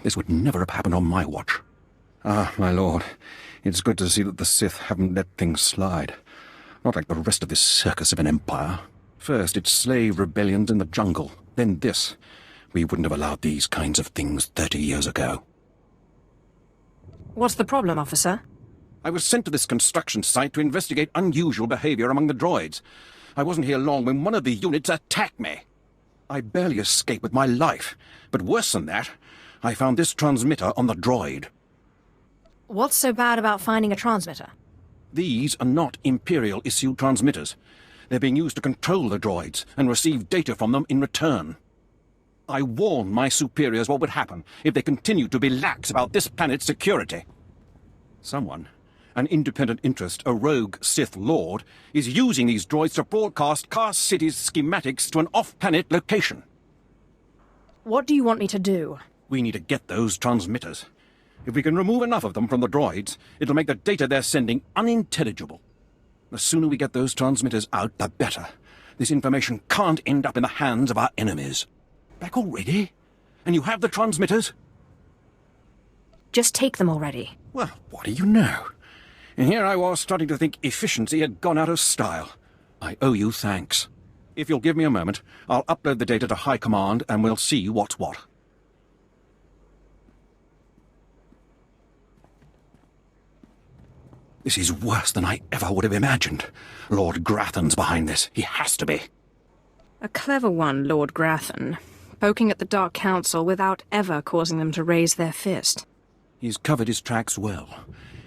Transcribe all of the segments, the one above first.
This would never have happened on my watch. Ah, my lord, it's good to see that the Sith haven't let things slide. Not like the rest of this circus of an empire. First, it's slave rebellions in the jungle. Then this. We wouldn't have allowed these kinds of things 30 years ago. What's the problem, officer? I was sent to this construction site to investigate unusual behavior among the droids. I wasn't here long when one of the units attacked me. I barely escaped with my life. But worse than that, I found this transmitter on the droid. What's so bad about finding a transmitter? These are not Imperial-issued transmitters. They're being used to control the droids and receive data from them in return. I warned my superiors what would happen if they continued to be lax about this planet's security. Someone, an independent interest, a rogue Sith Lord, is using these droids to broadcast Kaas City's schematics to an off-planet location. What do you want me to do? We need to get those transmitters. If we can remove enough of them from the droids, it'll make the data they're sending unintelligible. The sooner we get those transmitters out, the better. This information can't end up in the hands of our enemies. Back already? And you have the transmitters? Just take them already. Well, what do you know? And here I was starting to think efficiency had gone out of style. I owe you thanks. If you'll give me a moment, I'll upload the data to High Command and we'll see what's what. This is worse than I ever would have imagined. Lord Grathan's behind this. He has to be. A clever one, Lord Grathan. Poking at the Dark Council without ever causing them to raise their fist. He's covered his tracks well.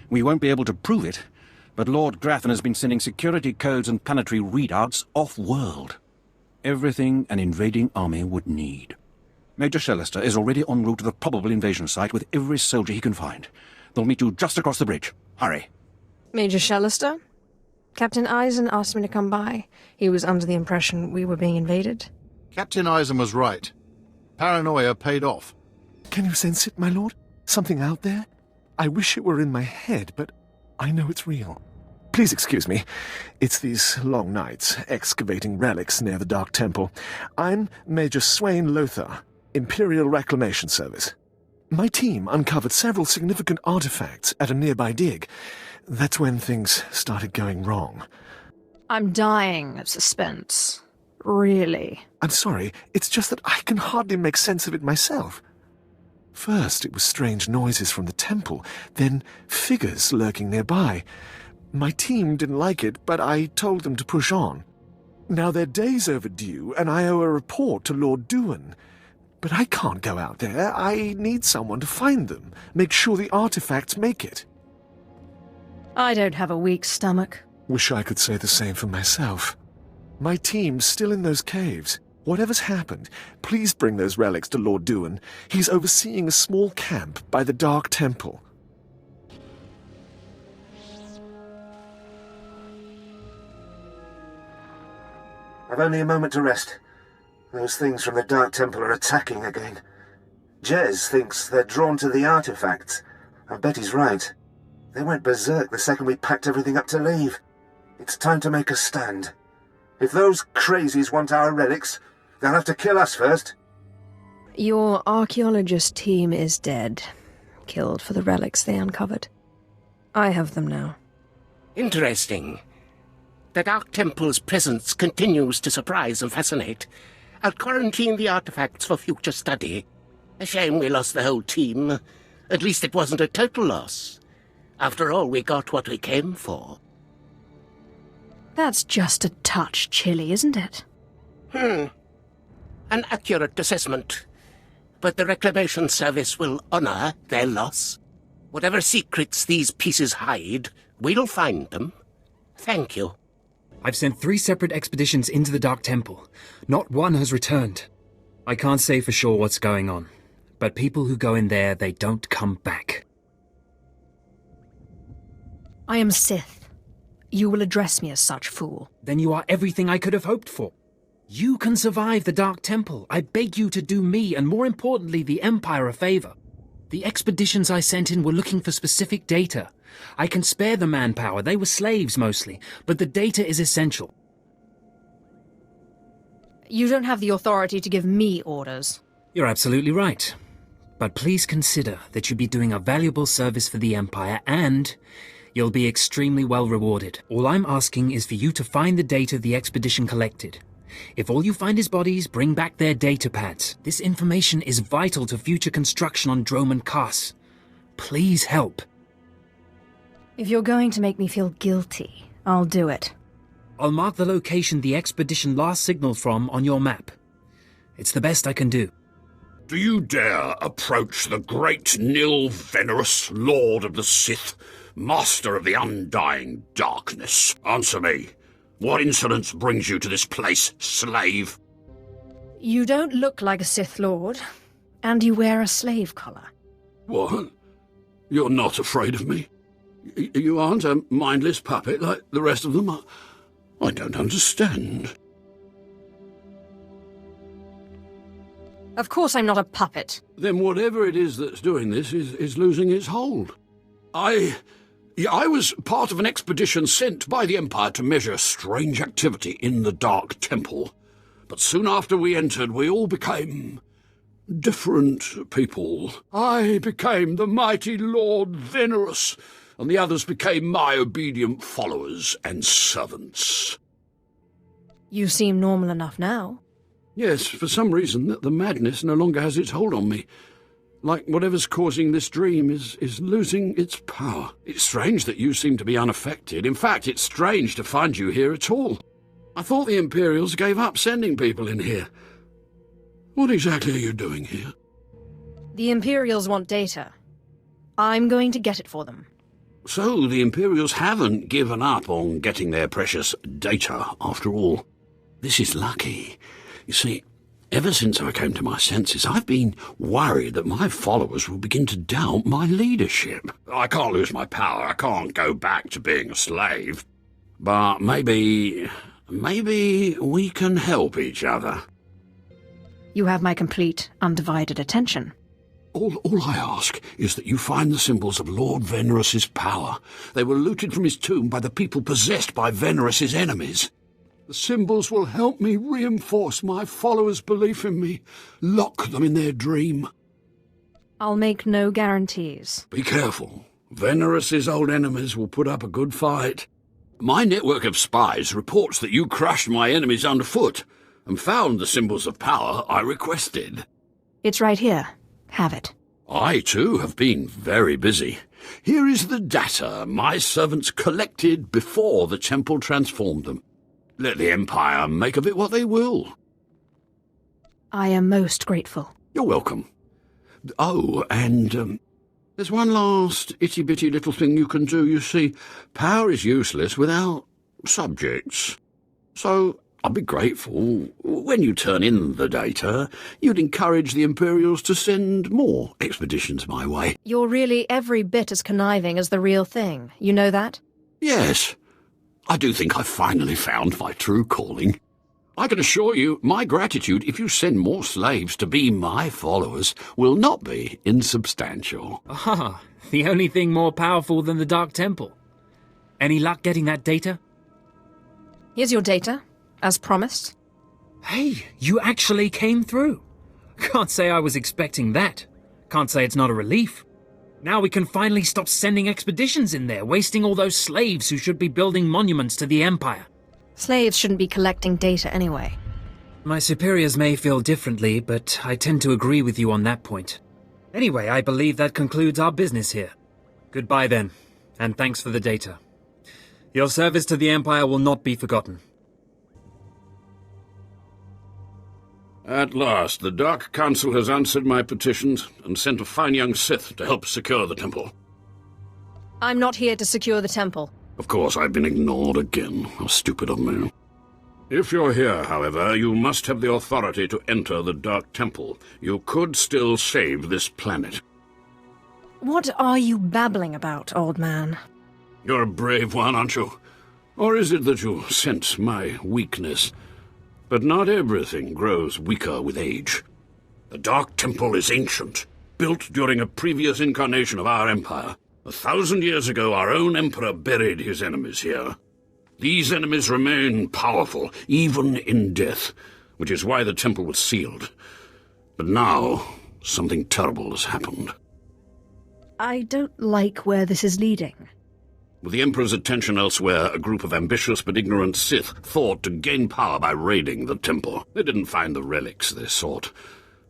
We won't be able to prove it, but Lord Grathan has been sending security codes and planetary readouts off-world. Everything an invading army would need. Major Shellister is already en route to the probable invasion site with every soldier he can find. They'll meet you just across the bridge. Hurry. Major Shellister? Captain Eisen asked me to come by. He was under the impression we were being invaded. Captain Eisen was right. Paranoia paid off. Can you sense it, my lord? Something out there? I wish it were in my head, but I know it's real. Please excuse me. It's these long nights, excavating relics near the Dark Temple. I'm Major Swain Lothar, Imperial Reclamation Service. My team uncovered several significant artifacts at a nearby dig. That's when things started going wrong. I'm dying of suspense. Really. I'm sorry, it's just that I can hardly make sense of it myself. First, it was strange noises from the temple, then figures lurking nearby. My team didn't like it, but I told them to push on. Now they're days overdue, and I owe a report to Lord Duan. But I can't go out there. I need someone to find them, make sure the artifacts make it. I don't have a weak stomach. Wish I could say the same for myself. My team's still in those caves. Whatever's happened, please bring those relics to Lord Duan. He's overseeing a small camp by the Dark Temple. I've only a moment to rest. Those things from the Dark Temple are attacking again. Jez thinks they're drawn to the artifacts. I bet he's right. They went berserk the second we packed everything up to leave. It's time to make a stand. If those crazies want our relics, they'll have to kill us first. Your archaeologist team is dead. Killed for the relics they uncovered. I have them now. Interesting. The Dark Temple's presence continues to surprise and fascinate. I'll quarantine the artifacts for future study. A shame we lost the whole team. At least it wasn't a total loss. After all, we got what we came for. That's just a touch chilly, isn't it? An accurate assessment. But the Reclamation Service will honor their loss. Whatever secrets these pieces hide, we'll find them. Thank you. I've sent 3 separate expeditions into the Dark Temple. Not one has returned. I can't say for sure what's going on, but people who go in there, they don't come back. I am Sith. You will address me as such, fool. Then you are everything I could have hoped for. You can survive the Dark Temple. I beg you to do me, and more importantly, the Empire a favor. The expeditions I sent in were looking for specific data. I can spare the manpower, they were slaves mostly, but the data is essential. You don't have the authority to give me orders. You're absolutely right. But please consider that you'll be doing a valuable service for the Empire, and you'll be extremely well rewarded. All I'm asking is for you to find the data the expedition collected. If all you find is bodies, bring back their data pads. This information is vital to future construction on Dromund Kaas. Please help. If you're going to make me feel guilty, I'll do it. I'll mark the location the expedition last signaled from on your map. It's the best I can do. Do you dare approach the great Nil Venerus, Lord of the Sith, Master of the Undying Darkness? Answer me. What insolence brings you to this place, slave? You don't look like a Sith Lord, and you wear a slave collar. What? You're not afraid of me? You aren't a mindless puppet like the rest of them? I don't understand. Of course I'm not a puppet. Then whatever it is that's doing this is losing its hold. I was part of an expedition sent by the Empire to measure strange activity in the Dark Temple. But soon after we entered, we all became different people. I became the mighty Lord Venerus, and the others became my obedient followers and servants. You seem normal enough now. Yes, for some reason the madness no longer has its hold on me. Like whatever's causing this dream is losing its power. It's strange that you seem to be unaffected. In fact, it's strange to find you here at all. I thought the Imperials gave up sending people in here. What exactly are you doing here? The Imperials want data. I'm going to get it for them. So the Imperials haven't given up on getting their precious data, after all. This is lucky. You see, ever since I came to my senses, I've been worried that my followers will begin to doubt my leadership. I can't lose my power. I can't go back to being a slave. But maybe we can help each other. You have my complete, undivided attention. All I ask is that you find the symbols of Lord Venerus's power. They were looted from his tomb by the people possessed by Venerus's enemies. The symbols will help me reinforce my followers' belief in me, lock them in their dream. I'll make no guarantees. Be careful. Venerus's old enemies will put up a good fight. My network of spies reports that you crushed my enemies underfoot and found the symbols of power I requested. It's right here. Have it. I, too, have been very busy. Here is the data my servants collected before the temple transformed them. Let the Empire make of it what they will. I am most grateful. You're welcome. Oh, and there's one last itty-bitty little thing you can do. You see, power is useless without subjects. So I'd be grateful when you turn in the data, you'd encourage the Imperials to send more expeditions my way. You're really every bit as conniving as the real thing. You know that? Yes. I do think I've finally found my true calling. I can assure you, my gratitude if you send more slaves to be my followers will not be insubstantial. Ah, the only thing more powerful than the Dark Temple. Any luck getting that data? Here's your data, as promised. Hey, you actually came through. Can't say I was expecting that. Can't say it's not a relief. Now we can finally stop sending expeditions in there, wasting all those slaves who should be building monuments to the Empire. Slaves shouldn't be collecting data anyway. My superiors may feel differently, but I tend to agree with you on that point. Anyway, I believe that concludes our business here. Goodbye then, and thanks for the data. Your service to the Empire will not be forgotten. At last, the Dark Council has answered my petitions and sent a fine young Sith to help secure the temple. I'm not here to secure the temple. Of course, I've been ignored again. How stupid of me. If you're here, however, you must have the authority to enter the Dark Temple. You could still save this planet. What are you babbling about, old man? You're a brave one, aren't you? Or is it that you sense my weakness? But not everything grows weaker with age. The Dark Temple is ancient, built during a previous incarnation of our empire. 1,000 years ago, our own emperor buried his enemies here. These enemies remain powerful, even in death, which is why the temple was sealed. But now, Something terrible has happened. I don't like where this is leading. With the Emperor's attention elsewhere, a group of ambitious but ignorant Sith thought to gain power by raiding the temple. They didn't find the relics they sought.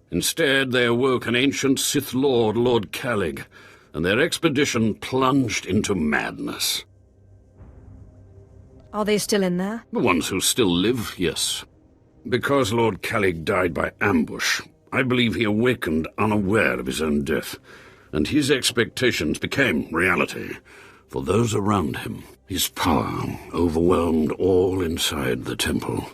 Instead, they awoke an ancient Sith Lord, Lord Kalig, and their expedition plunged into madness. Are they still in there? The ones who still live, yes. Because Lord Kalig died by ambush, I believe he awakened unaware of his own death, and his expectations became reality. For those around him, his power overwhelmed all inside the temple.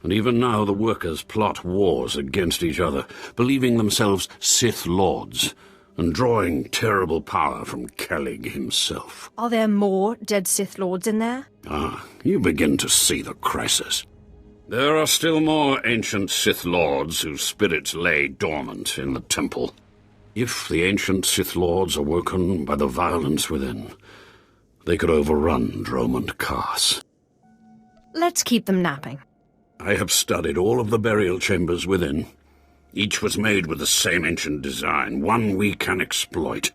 And even now the workers plot wars against each other, believing themselves Sith Lords, and drawing terrible power from Kalig himself. Are there more dead Sith Lords in there? Ah, you begin to see the crisis. There are still more ancient Sith Lords whose spirits lay dormant in the temple. If the ancient Sith Lords are woken by the violence within, they could overrun Dromund Kaas. Let's keep them napping. I have studied all of the burial chambers within. Each was made with the same ancient design, one we can exploit.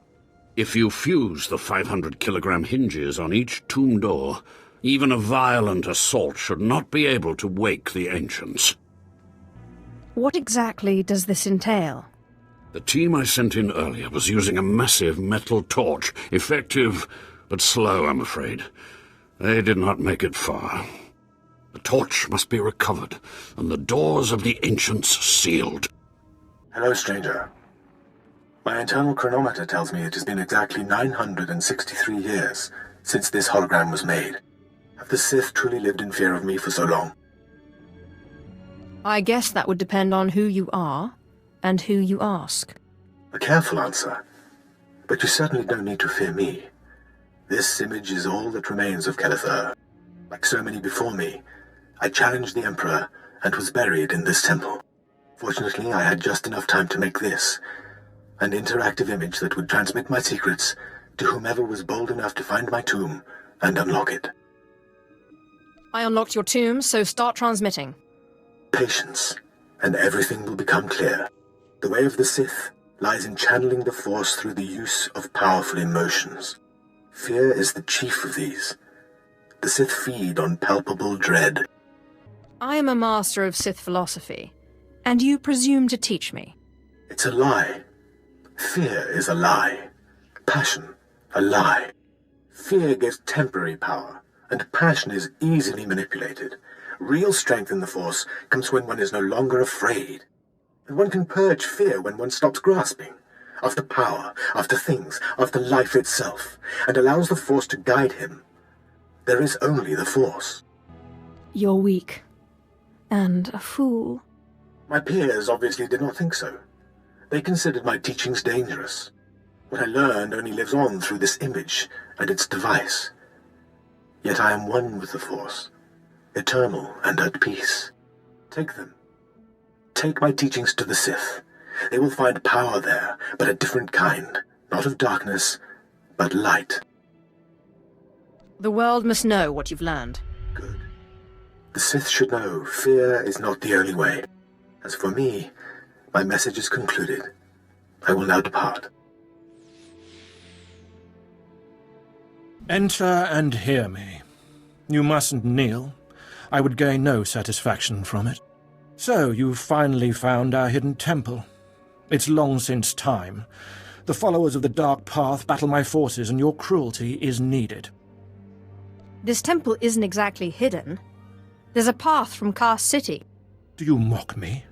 If you fuse the 500-kilogram hinges on each tomb door, even a violent assault should not be able to wake the ancients. What exactly does this entail? The team I sent in earlier was using a massive metal torch, effective but slow, I'm afraid. They did not make it far. The torch must be recovered, and the doors of the ancients sealed. Hello, stranger. My internal chronometer tells me it has been exactly 963 years since this hologram was made. Have the Sith truly lived in fear of me for so long? I guess that would depend on who you are and who you ask. A careful answer. But you certainly don't need to fear me. This image is all that remains of Kelethur. Like so many before me, I challenged the Emperor and was buried in this temple. Fortunately, I had just enough time to make this, an interactive image that would transmit my secrets to whomever was bold enough to find my tomb and unlock it. I unlocked your tomb, so start transmitting. Patience, and everything will become clear. The way of the Sith lies in channeling the Force through the use of powerful emotions. Fear is the chief of these. The Sith feed on palpable dread. I am a master of Sith philosophy, and you presume to teach me. It's a lie. Fear is a lie. Passion, a lie. Fear gives temporary power, and passion is easily manipulated. Real strength in the Force comes when one is no longer afraid. And one can purge fear when one stops grasping. After power, after things, after life itself, and allows the Force to guide him. There is only the Force. You're weak. And a fool. My peers obviously did not think so. They considered my teachings dangerous. What I learned only lives on through this image and its device. Yet I am one with the Force, eternal and at peace. Take them. Take my teachings to the Sith. They will find power there, but a different kind. Not of darkness, but light. The world must know what you've learned. Good. The Sith should know fear is not the only way. As for me, my message is concluded. I will now depart. Enter and hear me. You mustn't kneel. I would gain no satisfaction from it. So, you've finally found our hidden temple. It's long since time. The followers of the Dark Path battle my forces, and your cruelty is needed. This temple isn't exactly hidden. There's a path from Kaas City. Do you mock me?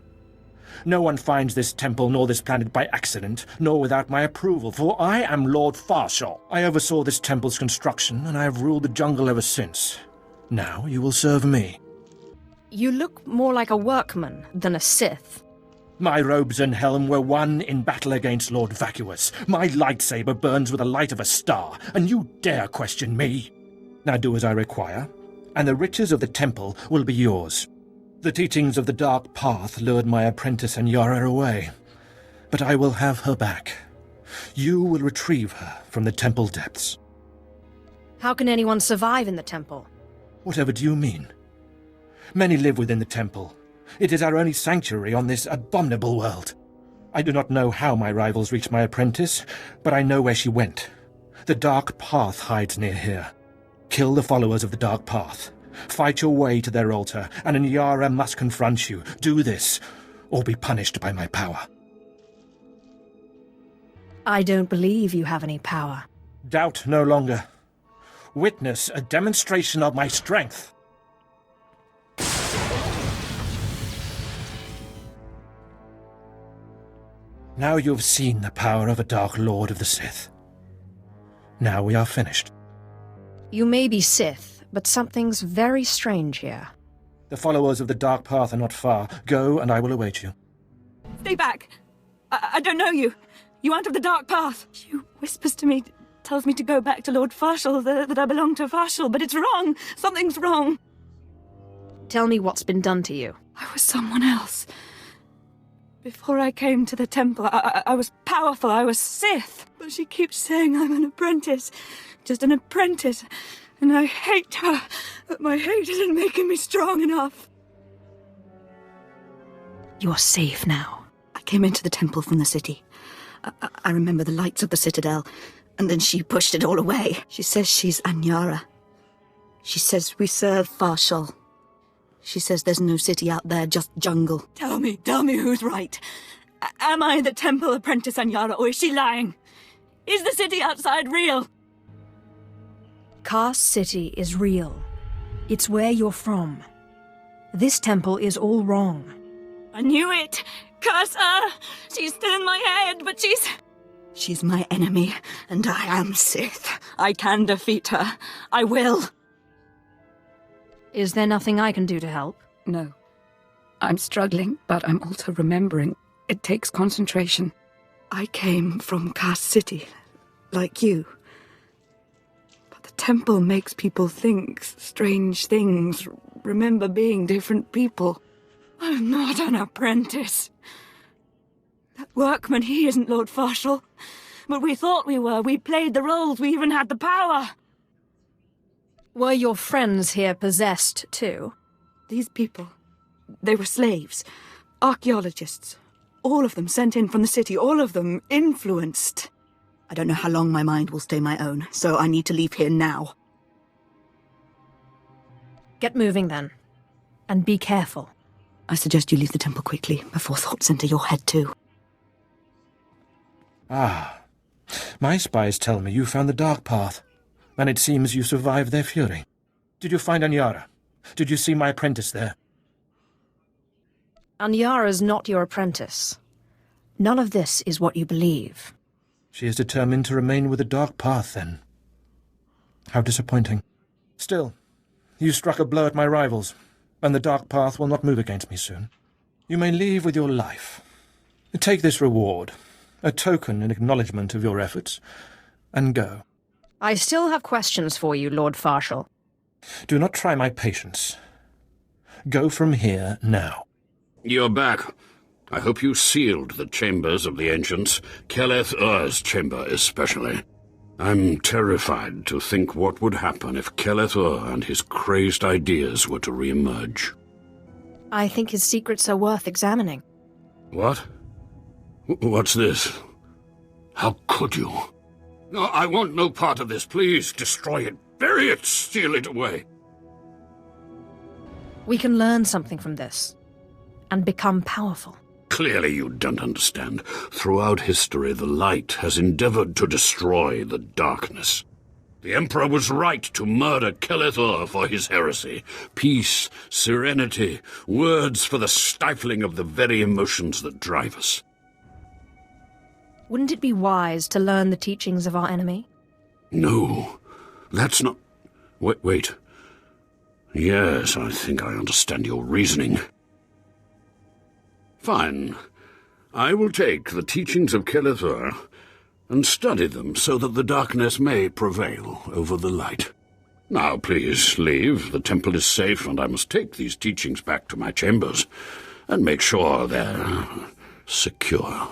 No one finds this temple nor this planet by accident, nor without my approval, for I am Lord Farshal. I oversaw this temple's construction, and I have ruled the jungle ever since. Now you will serve me. You look more like a workman than a Sith. My robes and helm were won in battle against Lord Vacuous. My lightsaber burns with the light of a star, and you dare question me? Now do as I require, and the riches of the temple will be yours. The teachings of the Dark Path lured my apprentice Anyara away, but I will have her back. You will retrieve her from the temple depths. How can anyone survive in the temple? Whatever do you mean? Many live within the temple. It is our only sanctuary on this abominable world. I do not know how my rivals reached my apprentice, but I know where she went. The Dark Path hides near here. Kill the followers of the Dark Path. Fight your way to their altar, and Anyara must confront you. Do this, or be punished by my power. I don't believe you have any power. Doubt no longer. Witness a demonstration of my strength. Now you have seen the power of a Dark Lord of the Sith. Now we are finished. You may be Sith, but something's very strange here. The followers of the Dark Path are not far. Go, and I will await you. Stay back! I don't know you. You aren't of the Dark Path. She whispers to me, tells me to go back to Lord Farshall, that I belong to Farshall, but it's wrong. Something's wrong. Tell me what's been done to you. I was someone else. Before I came to the temple, I was powerful, I was Sith. But she keeps saying I'm an apprentice. Just an apprentice. And I hate her. But my hate isn't making me strong enough. You're safe now. I came into the temple from the city. I remember the lights of the citadel, and then she pushed it all away. She says she's Anyara. She says we serve Farshall. She says there's no city out there, just jungle. Tell me who's right. Am I the temple apprentice Anyara, or is she lying? Is the city outside real? Kaas City is real. It's where you're from. This temple is all wrong. I knew it! Curse her! She's still in my head, but she's my enemy, and I am Sith. I can defeat her. I will. Is there nothing I can do to help? No. I'm struggling, but I'm also remembering. It takes concentration. I came from Kaas City, like you. But the temple makes people think strange things, remember being different people. I'm not an apprentice. That workman, he isn't Lord Farshall. But we thought we were. We played the roles. We even had the power. Were your friends here possessed, too? These people, they were slaves, archaeologists. All of them sent in from the city, all of them influenced. I don't know how long my mind will stay my own, so I need to leave here now. Get moving, then. And be careful. I suggest you leave the temple quickly, before thoughts enter your head too. Ah, my spies tell me you found the Dark Path, and it seems you survived their fury. Did you find Anyara? Did you see my apprentice there? Anyara's not your apprentice. None of this is what you believe. She is determined to remain with the Dark Path, then. How disappointing. Still, you struck a blow at my rivals, and the Dark Path will not move against me soon. You may leave with your life. Take this reward, a token in acknowledgement of your efforts, and go. I still have questions for you, Lord Farshall. Do not try my patience. Go from here now. You're back. I hope you sealed the chambers of the ancients, Keleth-Ur's chamber especially. I'm terrified to think what would happen if Keleth-Ur and his crazed ideas were to re-emerge. I think his secrets are worth examining. What? What's this? How could you? No, I want no part of this. Please, destroy it. Bury it. Steal it away. We can learn something from this, and become powerful. Clearly you don't understand. Throughout history, the light has endeavored to destroy the darkness. The Emperor was right to murder Keleth-Ur for his heresy. Peace, serenity, words for the stifling of the very emotions that drive us. Wouldn't it be wise to learn the teachings of our enemy? No, that's not... Wait. Yes, I think I understand your reasoning. Fine. I will take the teachings of Keleth-Ur and study them so that the darkness may prevail over the light. Now, please, leave. The temple is safe, and I must take these teachings back to my chambers and make sure they're secure.